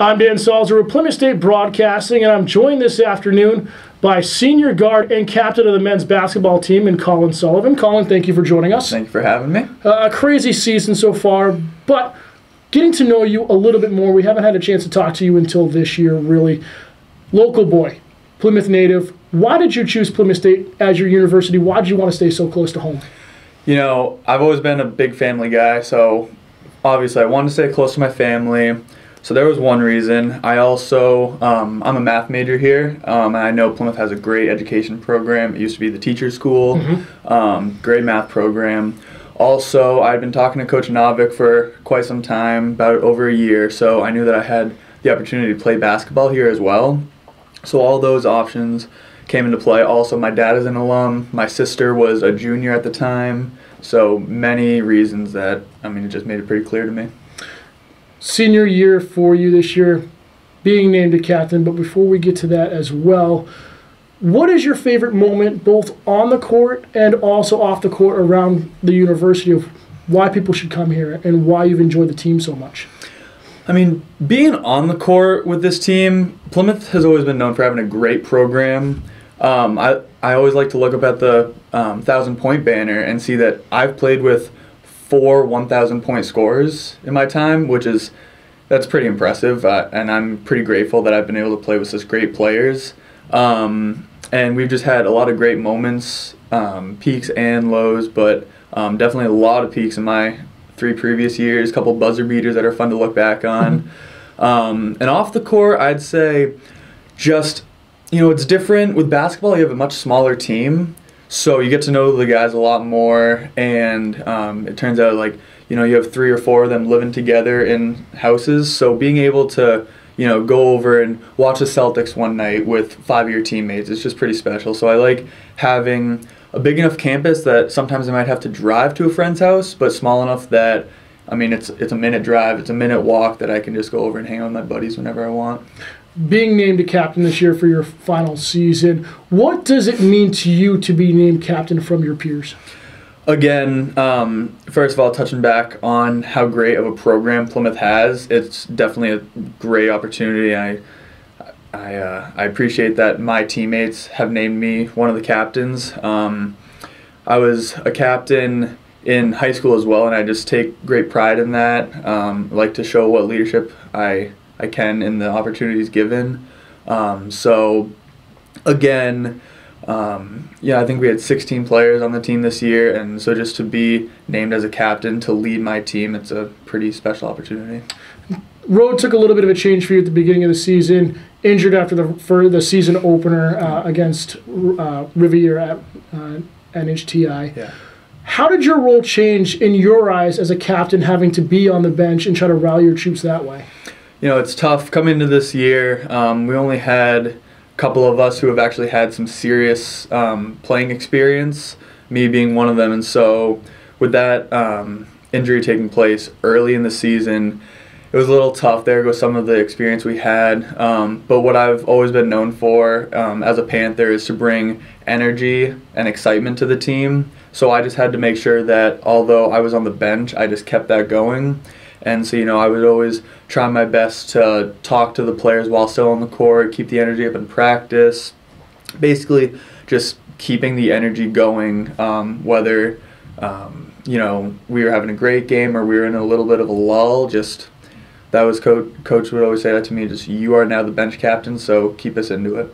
I'm Dan Salzer with Plymouth State Broadcasting, and I'm joined this afternoon by senior guard and captain of the men's basketball team in Collin Sullivan. Collin, thank you for joining us. Thank you for having me. A crazy season so far, but getting to know you a little bit more. We haven't had a chance to talk to you until this year, really. Local boy, Plymouth native. Why did you choose Plymouth State as your university? Why did you want to stay so close to home? You know, I've always been a big family guy, so obviously I wanted to stay close to my family. So there was one reason. I also, I'm a math major here, and I know Plymouth has a great education program. It used to be the teacher's school, great math program. Also, I'd been talking to Coach Novick for quite some time, about over a year, so I knew that I had the opportunity to play basketball here as well. So all those options came into play. Also, my dad is an alum. My sister was a junior at the time. So many reasons that, it just made it pretty clear to me. Senior year for you this year, being named a captain, but before we get to that as well, what is your favorite moment both on the court and also off the court around the university of why people should come here and why you've enjoyed the team so much? Being on the court with this team, Plymouth has always been known for having a great program. I always like to look up at the 1,000-point banner and see that I've played with 4 1,000-point scorers in my time, that's pretty impressive, and I'm pretty grateful that I've been able to play with such great players. And we've just had a lot of great moments, peaks and lows, but definitely a lot of peaks in my 3 previous years, a couple buzzer beaters that are fun to look back on. And off the court, I'd say just, it's different. With basketball, you have a much smaller team, so you get to know the guys a lot more, and it turns out you have 3 or 4 of them living together in houses, so being able to go over and watch the Celtics one night with 5 of your teammates is just pretty special. So I like having a big enough campus that sometimes I might have to drive to a friend's house, but small enough that, it's a minute drive, it's a minute walk that I can just go over and hang out with my buddies whenever I want. Being named a captain this year for your final season, what does it mean to you to be named captain from your peers? Again, First of all, touching back on how great of a program Plymouth has, it's definitely a great opportunity. I appreciate that my teammates have named me one of the captains. I was a captain in high school as well, and I just take great pride in that. I like to show what leadership I can in the opportunities given. I think we had 16 players on the team this year, and so just to be named as a captain to lead my team, it's a pretty special opportunity. Road took a little bit of a change for you at the beginning of the season, injured after the season opener against Rivier at NHTI. Yeah. How did your role change in your eyes as a captain, having to be on the bench and try to rally your troops that way? It's tough coming into this year. We only had a couple of us who have actually had some serious playing experience, me being one of them, and so with that injury taking place early in the season, it was a little tough. There goes some of the experience we had, but what I've always been known for as a Panther is to bring energy and excitement to the team, so I just had to make sure that although I was on the bench, I just kept that going. And so, I would always try my best to talk to the players while still on the court, keep the energy up in practice, basically just keeping the energy going, whether, we were having a great game or we were in a little bit of a lull. That was Coach would always say that to me, you are now the bench captain, so keep us into it.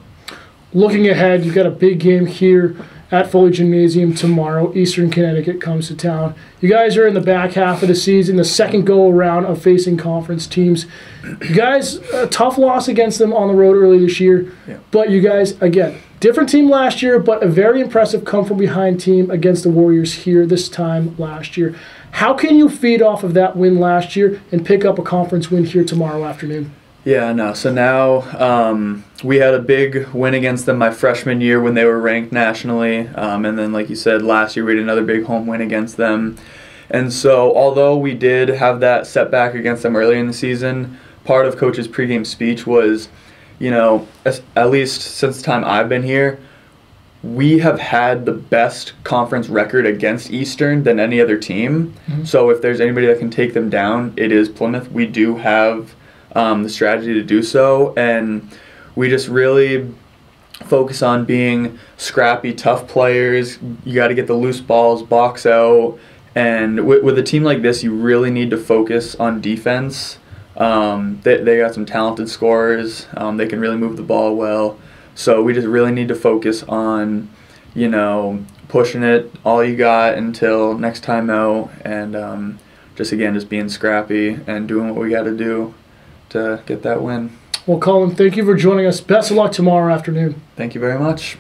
Looking ahead, you've got a big game here at Foley Gymnasium tomorrow. Eastern Connecticut comes to town. You guys are in the back half of the season, the second go-around of facing conference teams. You guys, a tough loss against them on the road early this year, but you guys, again, different team last year, but a very impressive come-from-behind team against the Warriors here this time last year. How can you feed off of that win last year and pick up a conference win here tomorrow afternoon? Yeah, no. So now we had a big win against them my freshman year when they were ranked nationally. And then, like you said, last year we had another big home win against them. And so although we did have that setback against them earlier in the season, part of Coach's pregame speech was, at least since the time I've been here, we have had the best conference record against Eastern than any other team. So if there's anybody that can take them down, it is Plymouth. We do have the strategy to do so, and we just really focus on being scrappy, tough players. You got to get the loose balls, box out, and with a team like this, you really need to focus on defense. They got some talented scorers. They can really move the ball well. So we just really need to focus on, pushing it all you got until next time out, and just being scrappy and doing what we got to do to get that win. Well, Collin, thank you for joining us. Best of luck tomorrow afternoon. Thank you very much.